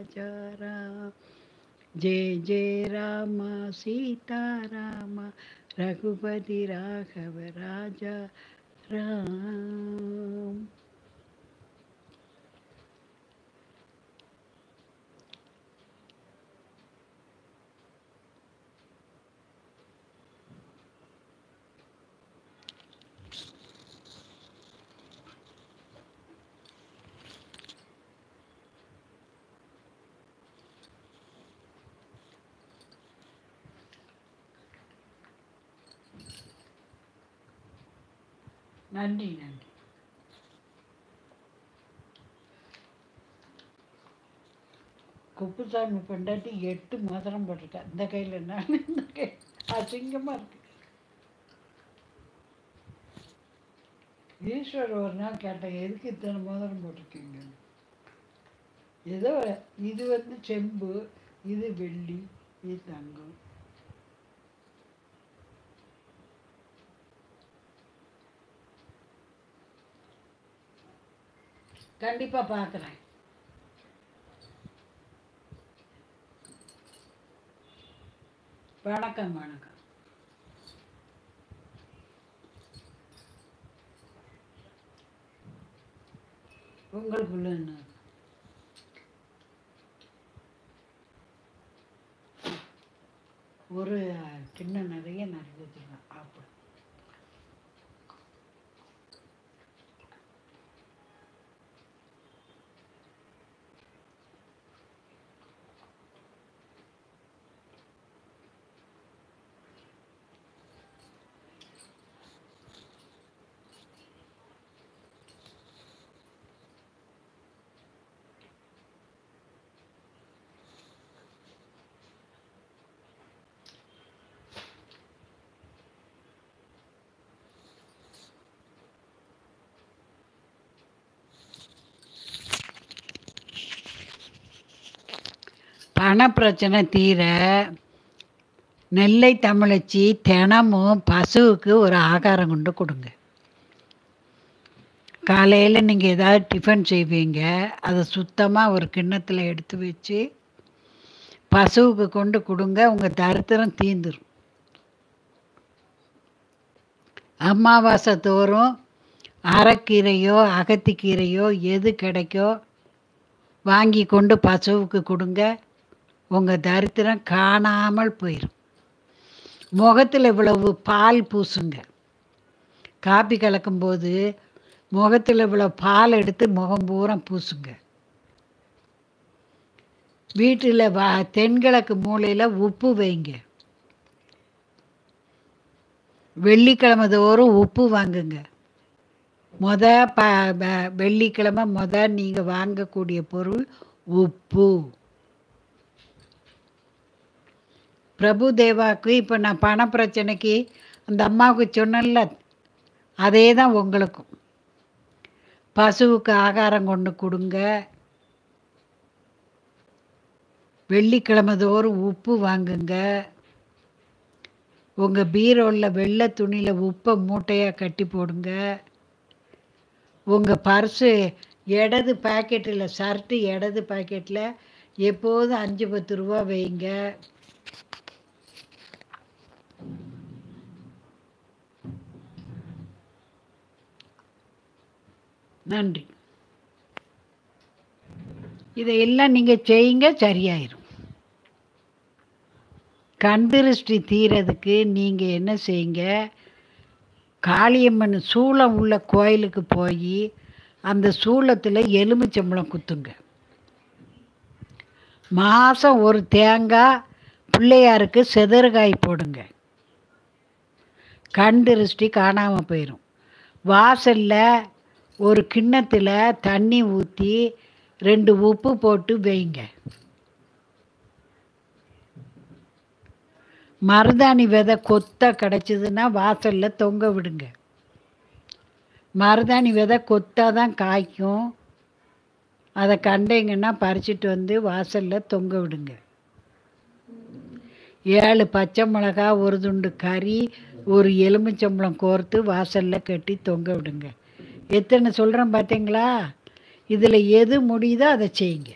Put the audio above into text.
राजा राम। जय जय राम सीता राम रघुपति राघव राजा राम। நன்றி நன்றி. குப்புசாமி பொண்டாட்டி 8 மோதிரம் போட்டிருக்கா. இந்த கையில் நான் இந்த கை அசிங்கமாக இருக்கு. ஈஸ்வர் ஒரு நாள் கேட்டேன், எதுக்கு இத்தனை மோதிரம் போட்டிருக்கீங்க? ஏதோ இது செம்பு, இது வெள்ளி, இது தங்கம். கண்டிப்பாக பார்க்குறேன். வணக்கம் வணக்கம். உங்களுக்குள்ள என்ன? ஒரு கிண்ணம் நிறைய வச்சுருக்கேன். அப்படி பண பிரச்சனை தீர நெல்லை தமிழச்சி தினமும் பசுவுக்கு ஒரு ஆகாரம் கொண்டு கொடுங்க. காலையில் நீங்கள் ஏதாவது டிஃபன் செய்வீங்க, அதை சுத்தமாக ஒரு கிண்ணத்தில் எடுத்து வச்சு பசுவுக்கு கொண்டு கொடுங்க. உங்கள் தரித்திரம் தீந்துடும். அமாவாசை தோறும் அரைக்கீரையோ அகத்திக்கீரையோ எது கிடைக்கோ வாங்கி கொண்டு பசுவுக்கு கொடுங்க. உங்கள் தரித்திரம் காணாமல் போயிடும். முகத்தில் இவ்வளவு பால் பூசுங்க. காப்பி கலக்கும்போது முகத்தில் இவ்வளவு பால் எடுத்து முகம் பூரா பூசுங்க. வீட்டில் தென்கிழக்கு மூலையில் உப்பு வைங்க. வெள்ளிக்கிழமை தோறும் உப்பு வாங்குங்க. வெள்ளிக்கிழமை நீங்கள் வாங்கக்கூடிய பொருள் உப்பு. பிரபு தேவாவுக்கு இப்போ நான் பண பிரச்சனைக்கு அந்த அம்மாவுக்கு சொன்னேன்ல, அதே தான் உங்களுக்கும். பசுவுக்கு ஆகாரம் கொண்டு கொடுங்க. வெள்ளிக்கிழமை தோறும் உப்பு வாங்குங்க. உங்கள் பீரோவில் வெள்ளை துணியில் உப்பை மூட்டையாக கட்டி போடுங்க. உங்கள் பர்ஸு இடது பாக்கெட்டில், ஷர்ட்டு இடது பாக்கெட்டில் எப்போதும் 5-10 ரூபா வைங்க. நன்றி. இதையெல்லாம் நீங்கள் செய்யுங்க, சரியாயிரும். கண் திருஷ்டி தீரதுக்கு நீங்கள் என்ன செய்யுங்க, காளியம்மன் சூளம் உள்ள கோயிலுக்கு போய் அந்த சூளத்தில் எலுமிச்சம்பழம் குத்துங்க. மாதம் ஒரு தேங்காய் பிள்ளையாருக்கு செதறுகாய் போடுங்க. கண் திருஷ்டி காணாமல் போயிடும். வாசலில் ஒரு கிண்ணத்தில் தண்ணி ஊற்றி 2 உப்பு போட்டு வைங்க. மருதாணி விதை கொத்த கிடச்சிதுன்னா வாசலில் தொங்க விடுங்க. மருதாணி விதை கொத்தாக தான் காய்க்கும். அதை கண்டீங்கன்னா பறிச்சிட்டு வந்து வாசலில் தொங்க விடுங்க. 7 பச்சை மிளகா, ஒரு துண்டு கறி, ஒரு எலுமிச்சம்பழம் கோர்த்து வாசலில் கட்டி தொங்க விடுங்க. எத்தனை சொல்கிறேன் பார்த்தீங்களா? இதில் எது முடியுதோ அதை செய்யுங்க.